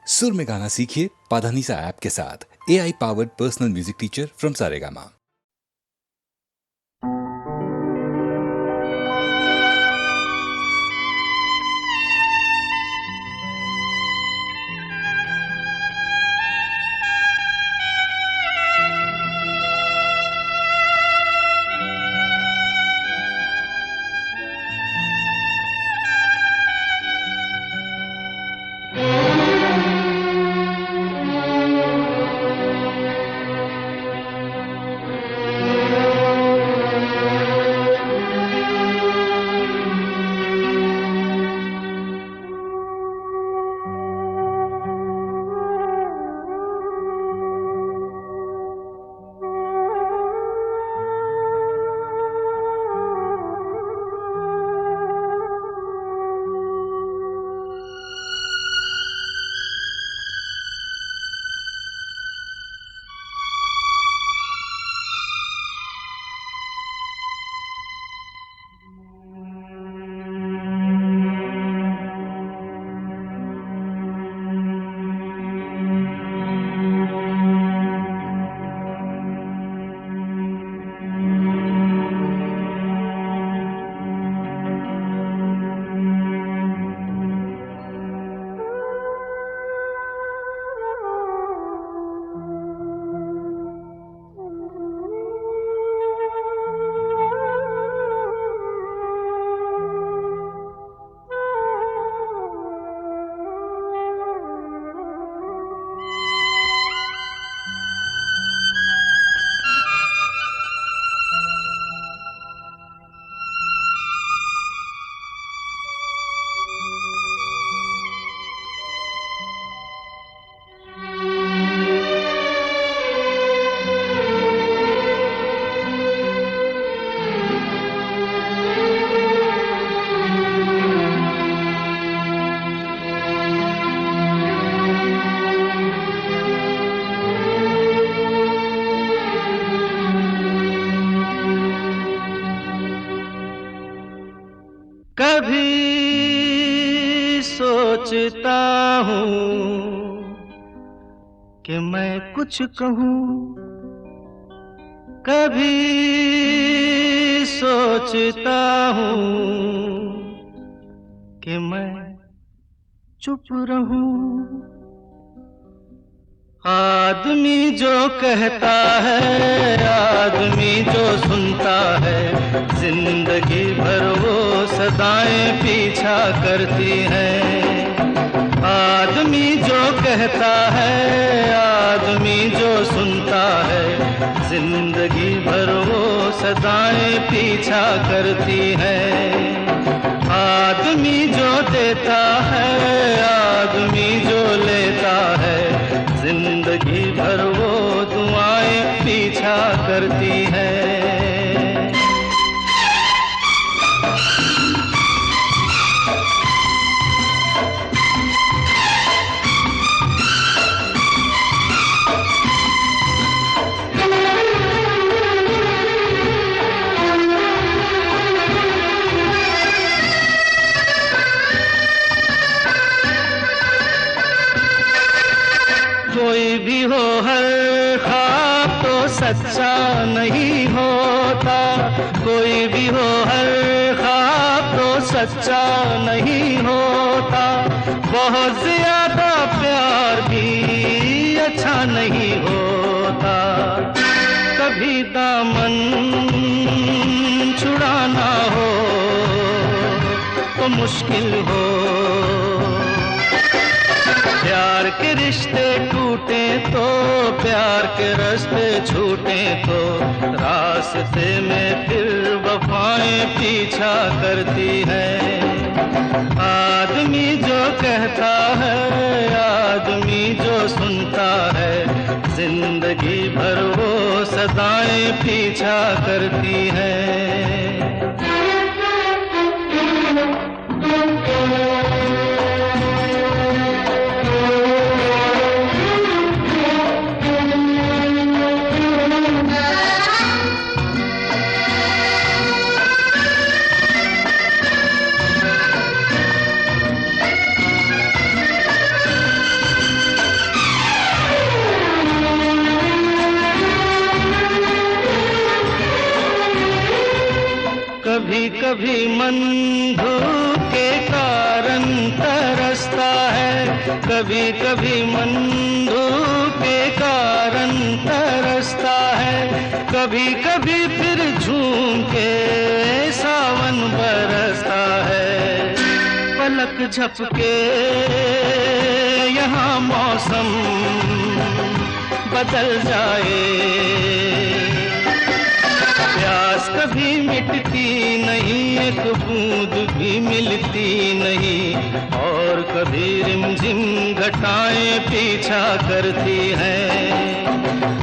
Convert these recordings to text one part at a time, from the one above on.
सुर में गाना सीखिए पाधानीसा ऐप के साथ। AI powered personal music teacher from Saregama. कभी सोचता हूँ कि मैं कुछ कहूँ, कभी सोचता हूँ कि मैं चुप रहूं। आदमी जो कहता है, आदमी जो सुनता है, जिंदगी भर वो सदाएं पीछा करती हैं। आदमी जो कहता है, आदमी जो सुनता है, जिंदगी भर वो सदाएं पीछा करती हैं। आदमी जो देता है, आदमी जो लेता है, जिंदगी भर वो दुआएं पीछा करती हैं। कोई भी हो, हर ख्वाब तो सच्चा नहीं होता। कोई भी हो, हर ख्वाब तो सच्चा नहीं होता। बहुत ज्यादा प्यार भी अच्छा नहीं होता। कभी दामन छुड़ाना हो तो मुश्किल हो। प्यार के रिश्ते टूटे तो, प्यार के रास्ते छूटे तो, रास्ते में फिर वफाएं पीछा करती हैं। आदमी जो कहता है, आदमी जो सुनता है, जिंदगी भर वो सदाएं पीछा करती हैं। कभी मन धूप के कारण तरसता है, कभी कभी मन धूप के कारण तरसता है, कभी कभी फिर झूम के सावन बरसता है। पलक झपके यहाँ मौसम बदल जाए, प्यास कभी मिटती नहीं, एक बूंद भी मिलती नहीं, और कभी रिमझिम घटाएं पीछा करती हैं।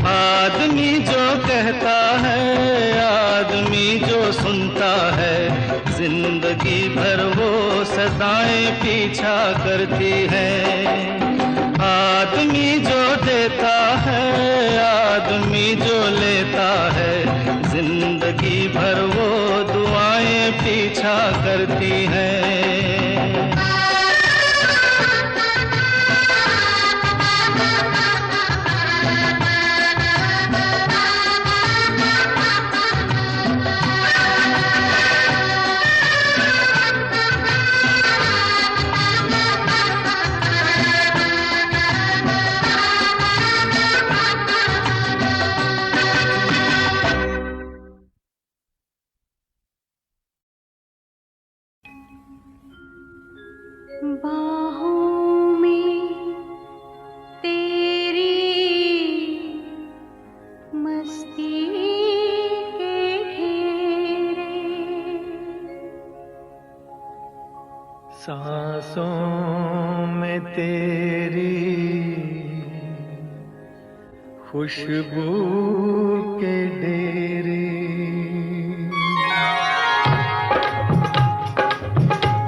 आदमी जो कहता है, आदमी जो सुनता है, जिंदगी भर वो सदाएं पीछा करती हैं। आदमी जो देता है, आदमी जो लेता है, जिंदगी भर वो दुआएं पीछा करती हैं। बाहों में तेरी मस्ती के घेरे, सांसों में तेरी खुशबू के डेरे,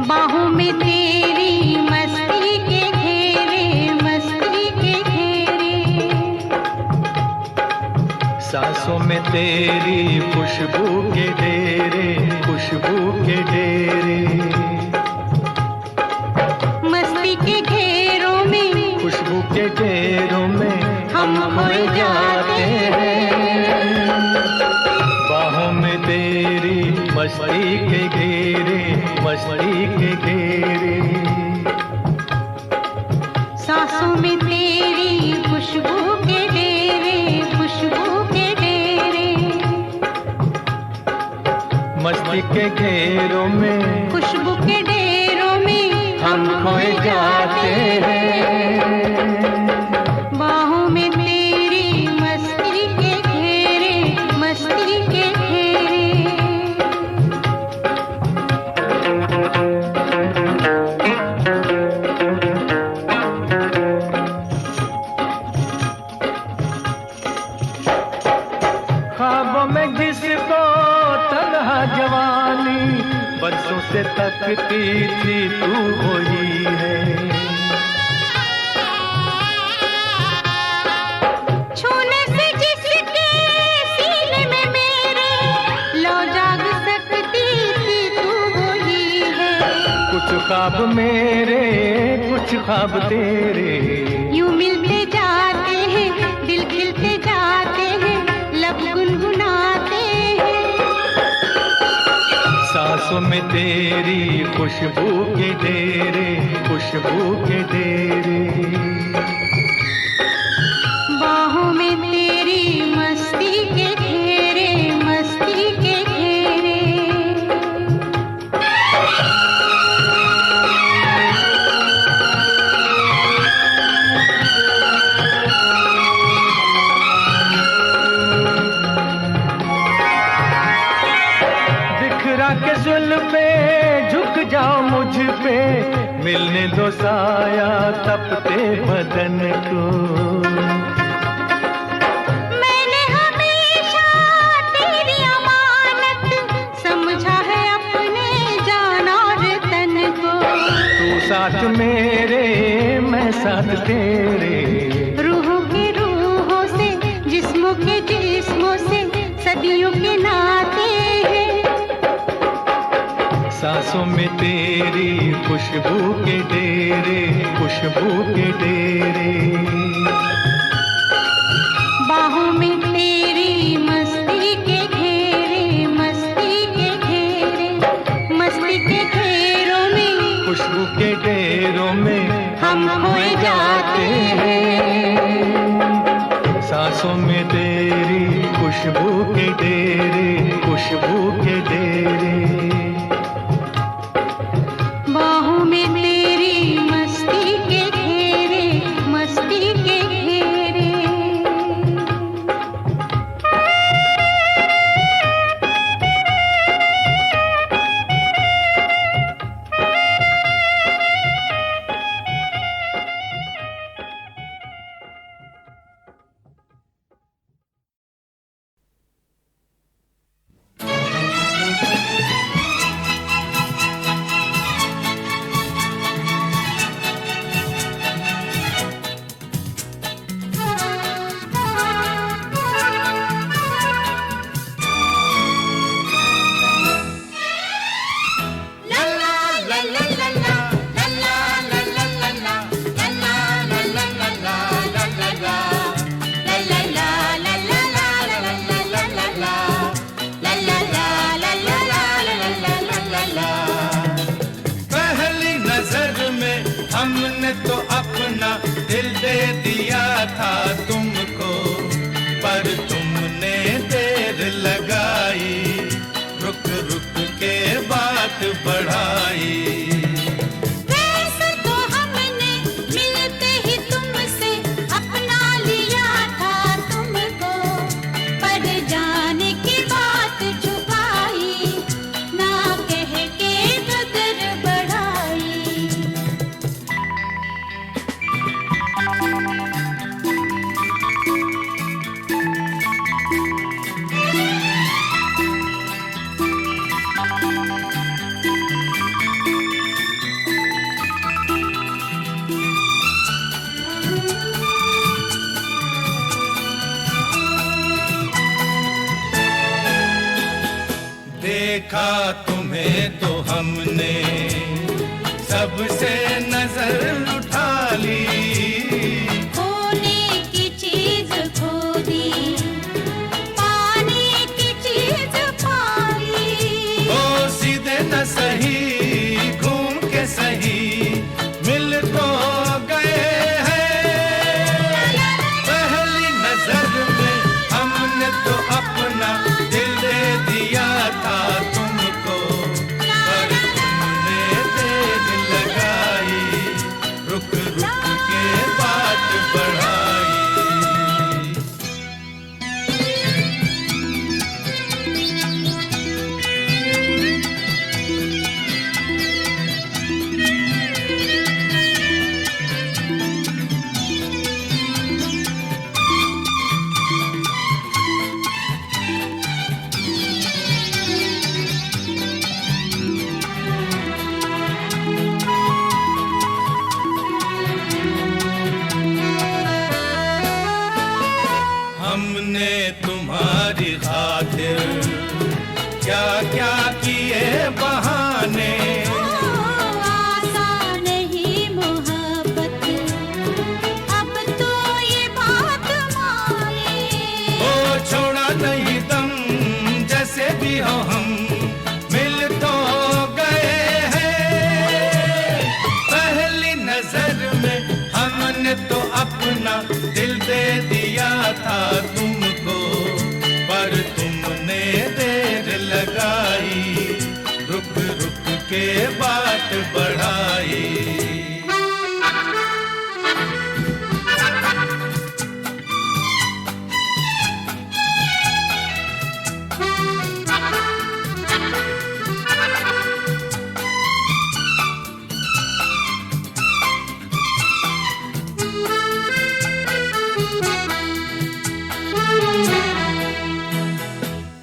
बाहों में तेरी मस्ती के घेरे, मस्ती के घेरे, सांसों में तेरी खुशबू के डेरे, खुशबू के डेरे, मस्ती के घेरों में, खुशबू के डेरों में हम खोए जाते हैं। बाहों में तेरी मस्ती के घेरे, मस्ती के घेरे, सांसों में तेरी खुशबू के डेरे, खुशबू के डेरे, मस्ती के घेरों में, खुशबू के डेरों में हम खोए जाते हैं। बाहों में तेरी मस्ती के घेरे, मस्ती के घेरे। ख्वाबों में जिसको तन्हा जवानी बरसों से तकती थी, तू वही है। छूने से जिसके सीने में मेरे लो जाग सकती थी, तू वही है। कुछ ख्वाब मेरे, कुछ ख्वाब तेरे, यूं मिलते जाते हैं, दिल खिलते जाते हैं, लब गुनगुनाते हैं। सांसों में तेरी खुशबू के डेरे, खुशबू के डेरे, बाहों में तेरी मस्ती के घेरे, मस्ती के घेरे। बिखरा के जुल्फे झुक जाओ मुझ पे, मिलने दो साया तपते बदन को। मैंने हमेशा तेरी अमानत समझा है अपने जान और तन को। तू साथ मेरे, मैं साथ तेरे, रूहों के रूहों से, जिस्मों के जिस्मों से, सदियों के नाते हैं। सांसों में तेरी खुशबू के डेरे, खुशबू के डेरे, बाहों में तेरी मस्ती के घेरे, मस्ती के घेरे। के डेरों में हम खोए जाते हैं। सांसों में तेरी खुशबू के डेरे, खुशबू के डेरे। बाहों में तेरी मस्ती के घेरे, मस्ती के घेरे। हमने तो अपना दिल दे दिया था तुमको, पर तुमने देर लगाई, रुक रुक के बात बढ़ाई। वैसे तो हमने मिलते ही तुमसे अपना लिया था तुमको, पर जाने की बात छुपाई, ना कह के कदर बढ़ाई। देखा तुम्हें तो हमने सबसे नजर उठा ली, खोने की चीज खो दी, पाने की चीज पाई। ओ सीधे न सही घूम के सही मिल तो गए हैं। पहली नजर में हमने तो अपना दिल दे दिया था तुमको, पर तुमने देर लगाई, रुक रुक के बात बढ़ाई। हमने तुम्हारी खातिर क्या क्या किए बहाने, आसान नहीं मोहब्बत, अब तो ये बात माने। ओ छोड़ा नहीं दम, जैसे भी हो हम मिल तो गए हैं। पहली नजर में हमने तो अपना दिल दे दिया था तुमको, पर तुमने देर लगाई, रुक रुक के बात बढ़ाई।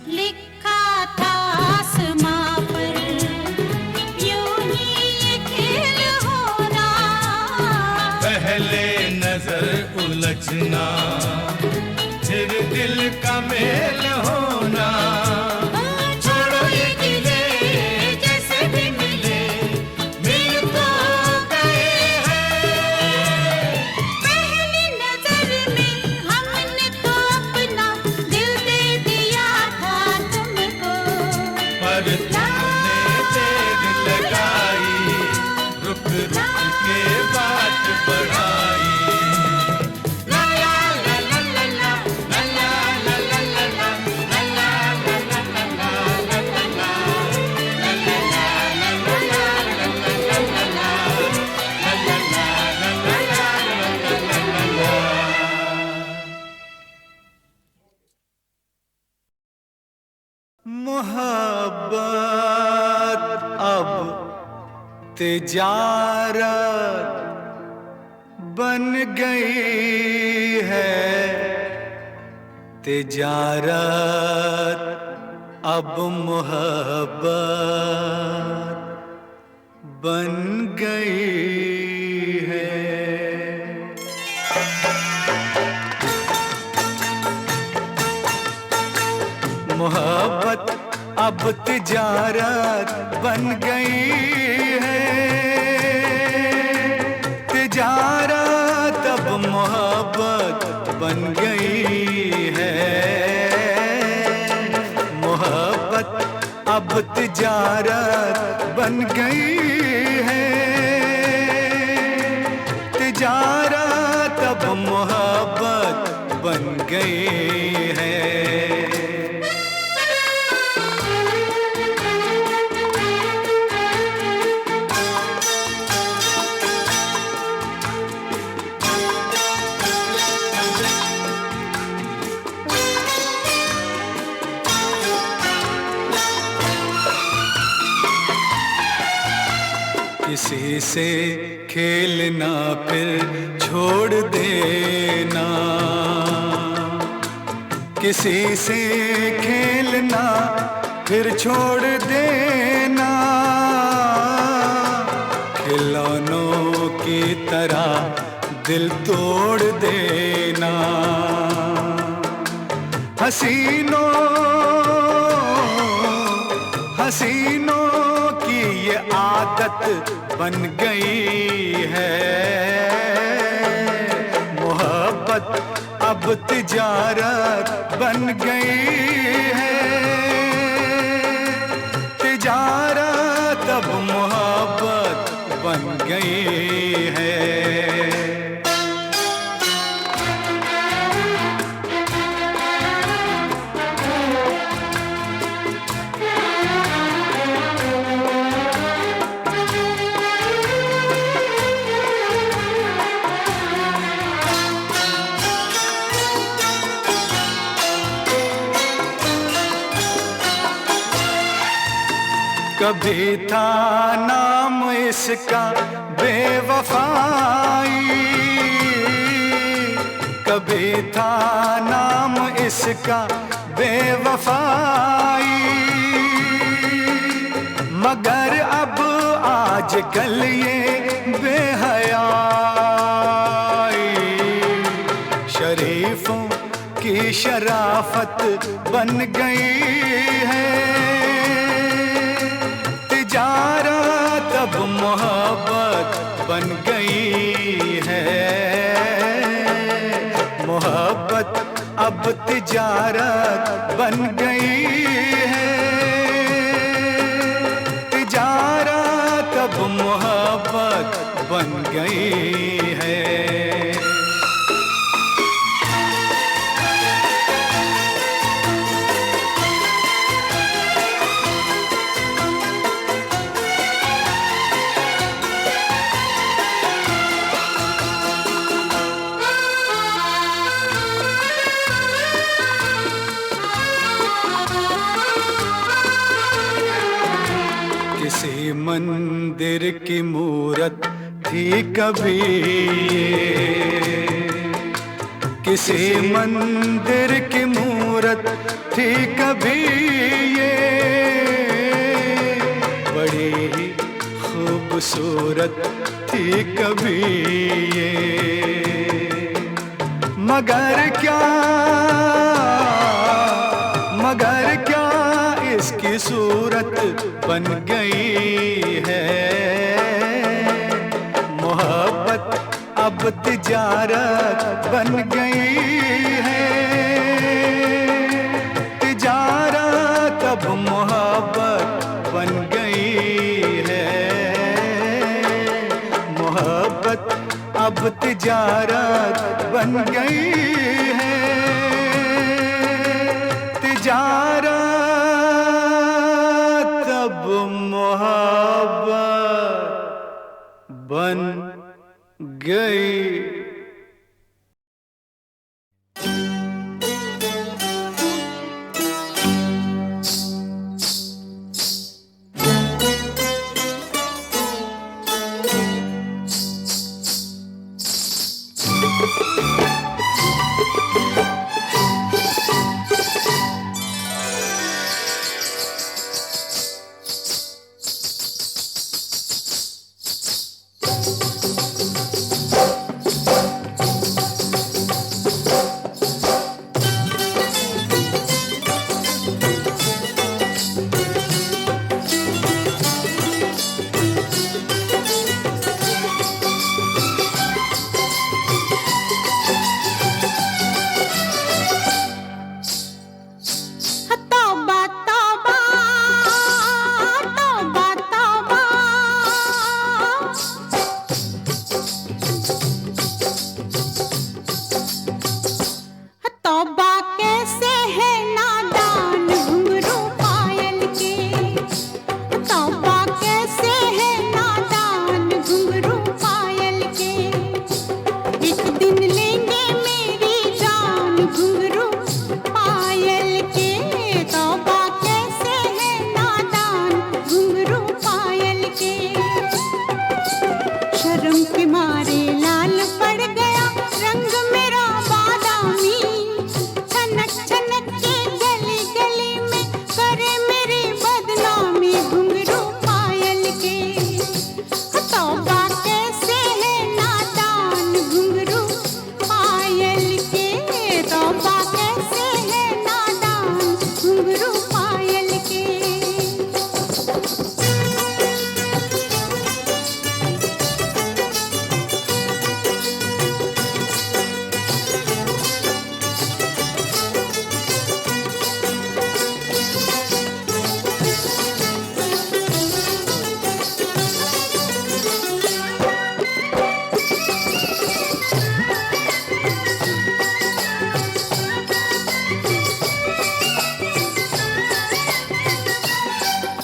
लिखा था आसमां पर यूं ही ये खेल होना, पहले नजर उलझना, फिर दिल का मेल होना। छोड़ो ये गिले, जैसे भी मिले मिल तो गए हैं। पहली नजर में हमने तो अपना दिल दे दिया था तुमको, पर तुमने देर लगाई, रुक तिजारत बन गई है, तिजारत अब मोहब्बत बन गई है। मोहब्बत अब तिजारत बन गई है, तिजारत अब मोहब्बत बन गई है। मोहब्बत अब तिजारत बन गई है, तिजारत अब मोहब्बत बन गई है। किसी से खेलना फिर छोड़ देना, किसी से खेलना फिर छोड़ देना, खिलौनों की तरह दिल तोड़ देना। हसीनों हसीनों की ये आदत बन गई है, मोहब्बत अब तिजारत बन गई है, तिजारत अब मोहब्बत बन गई है। कभी था नाम इसका बेवफाई, कभी था नाम इसका बेवफाई, मगर अब आजकल ये बेहयाई शरीफों की शराफत बन गई है, तिजारत अब मोहब्बत बन गई है। मोहब्बत अब तिजारत बन गई है, तिजारत अब मोहब्बत बन गई है। किसी मंदिर की मूरत थी कभी ये, किसी मंदिर की मूरत थी कभी ये, बड़ी ही खूबसूरत थी कभी ये, मगर क्या इसकी सूरत बन गई है। मोहब्बत अब तिजारत बन गई है, तिजारत अब मोहब्बत बन गई है। मोहब्बत अब तिजारत बन गई है, तिजारत अब मोहब्बत बन गई। तौबा तौबा तौबा तौबा तौबा कैसे है नादान घुंघरू पायल के तौबा कैसे है नादान घुंघरू पायल के एक दिन लेंगे मेरी जान घुंघरू पायल के तौबा कैसे है नादान घुंघरू पायल के शर्म के मारे लाल पड़ गया रंग मेरा बादामी छनक छनक के गली गली में करे मेरी बदनामी घुंघरू पायल के तौबा कैसे है नादान घुंघरू पायल के तौबा कैसे है नादान घुंघरू पायल के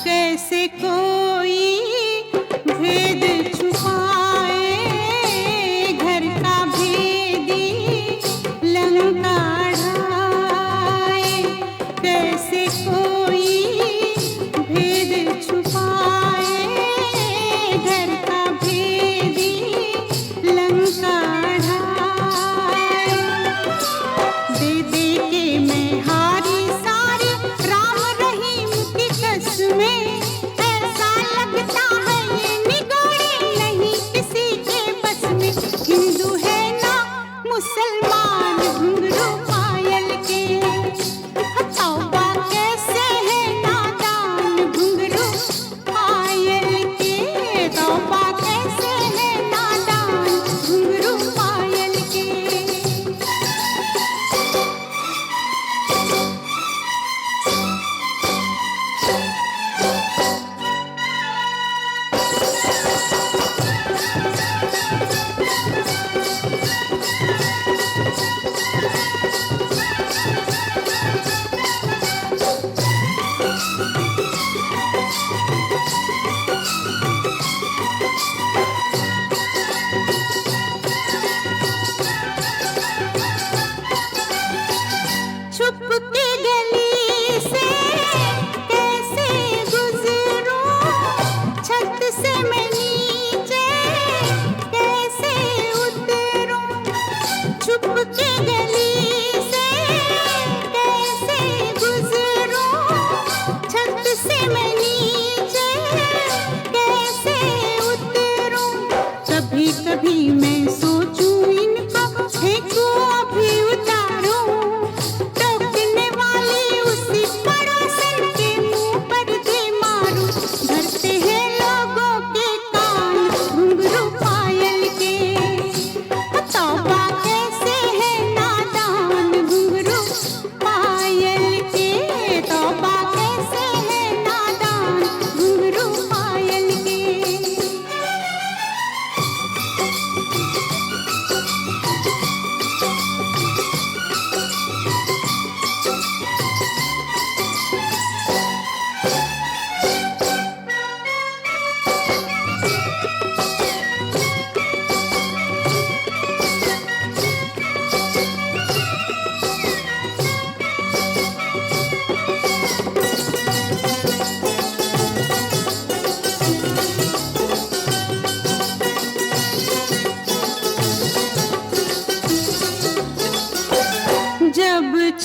कैसे कोई भेद छुपाए घर का भेदी लंका ढाए कैसे कोई भेद छुपाए घर का भेदी लंका ढाए दे दे के मैं हारी सारी राम रहीम की कसमें ऐसा लगता है ये निगोड़ी नहीं किसी के बस में हिंदू है ना मुसलमान घुंघरू पायल के तौबा कैसे है नादान घुंघरू पायल के तौबा कैसे है नादान घुंघरू पायल के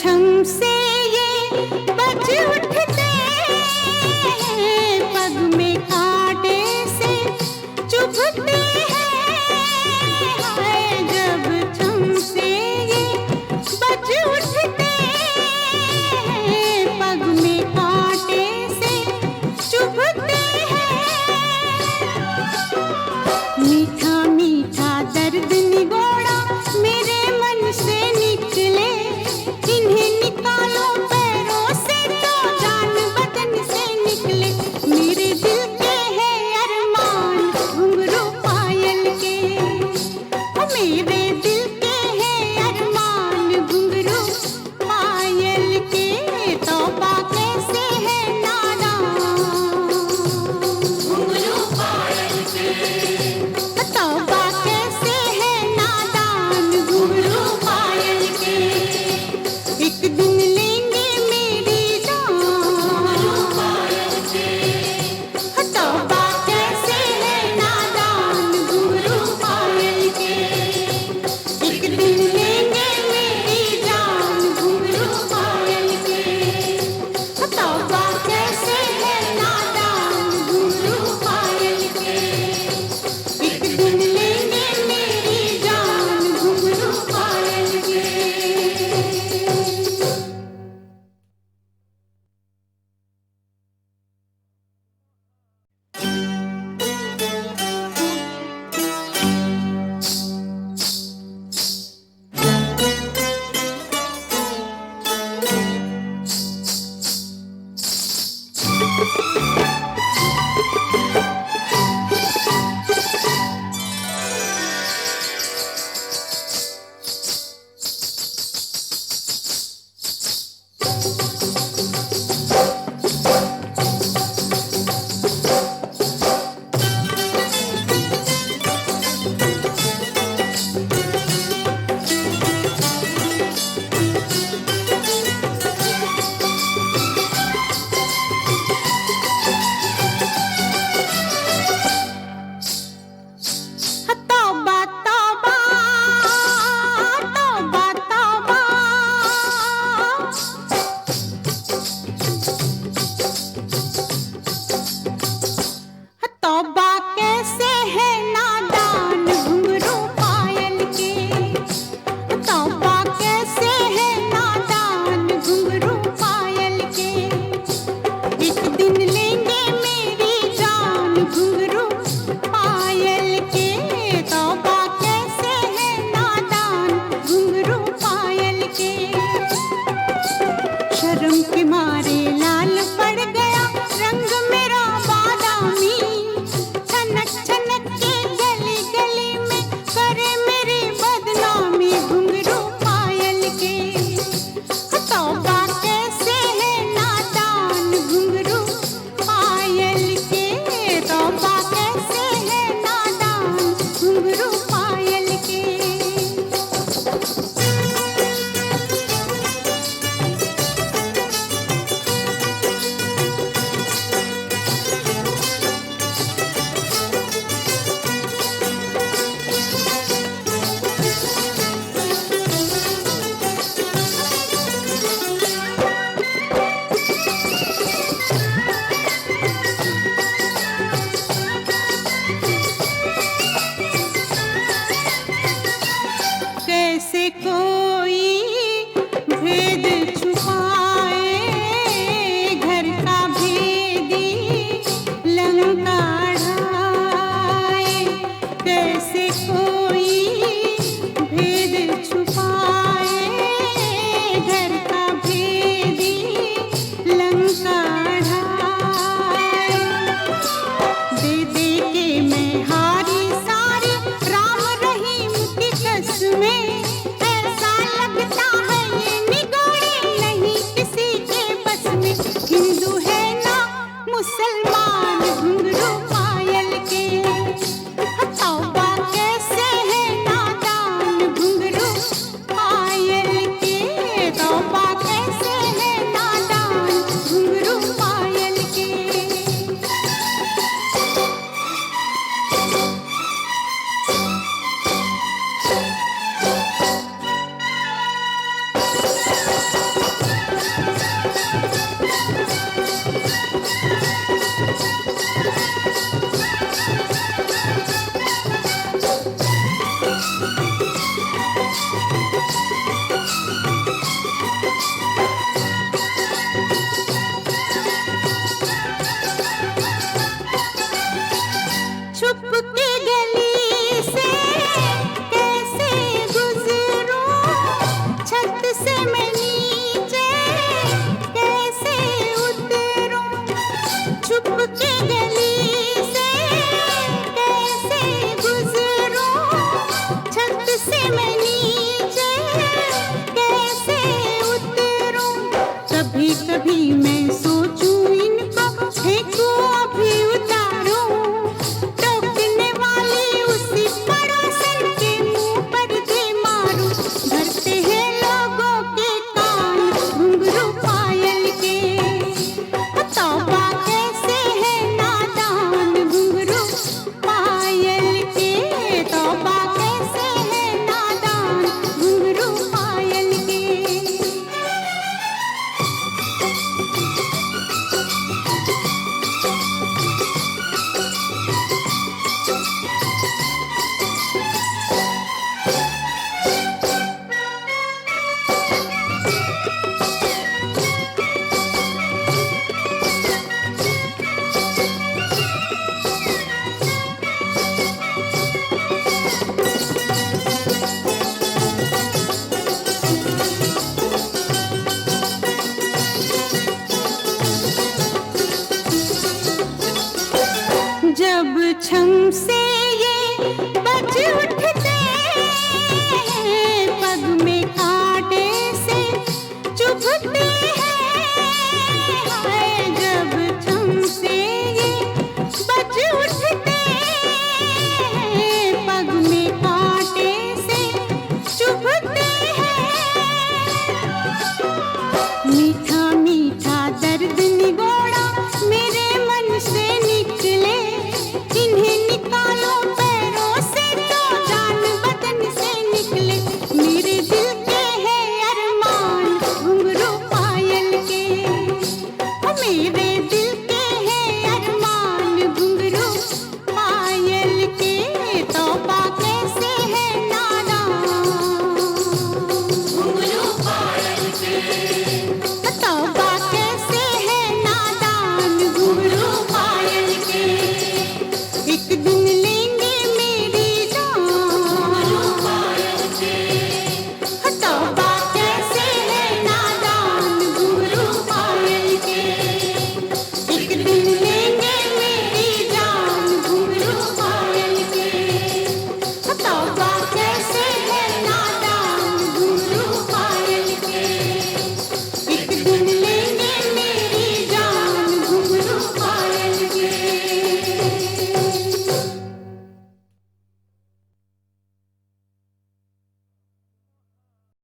छम से ये बज उठते हैं, पग में कांटे से चुभते हैं। हाय जब छम से ये बज उठते हैं, पग में कांटे से चुभते हैं। मीठा मीठा दर्द निगोड़ा मेरे मन से निकले, इन्हें निकालो पैरों से तो जान बदन से निकले। मेरे दिल के है अरमान घुंघरू पायल के, मेरे दिल के है अरमान घुंघरू पायल के। तौबा कैसे है नादान घुंघरू पायल के, तौबा कैसे है नादान घुंघरू पायल के। एक दिन लेंगे मेरी जान घुंघरू पायल के, तौबा कैसे है नादान घुंघरू पायल के। एक दिन लेंगे मेरी जान घुंघरू पायल के, तौबा कैसे है नादान घुंघरू पायल के। एक दिन लेंगे मेरी जान घुंघरू पायल के। तौबा तौबा तौबा तौबा, तौबा कैसे है नादान घुंघरू पायल के। तौबा कैसे है नादान घुंघरू पायल के। एक दिन लेंगे मेरी जान घुंघरू पायल के। तौबा कैसे है नादान घुंघरू पायल के। शर्म के मारे लाल पड़ गया रंग मेरा बादामी, छनक छनक के गली गली में करे मेरी बदनामी घुंघरू पायल के। तौबा कैसे है नादान घुंघरू पायल के। तौबा कैसे है नादान घुंघरू पायल के। कैसे को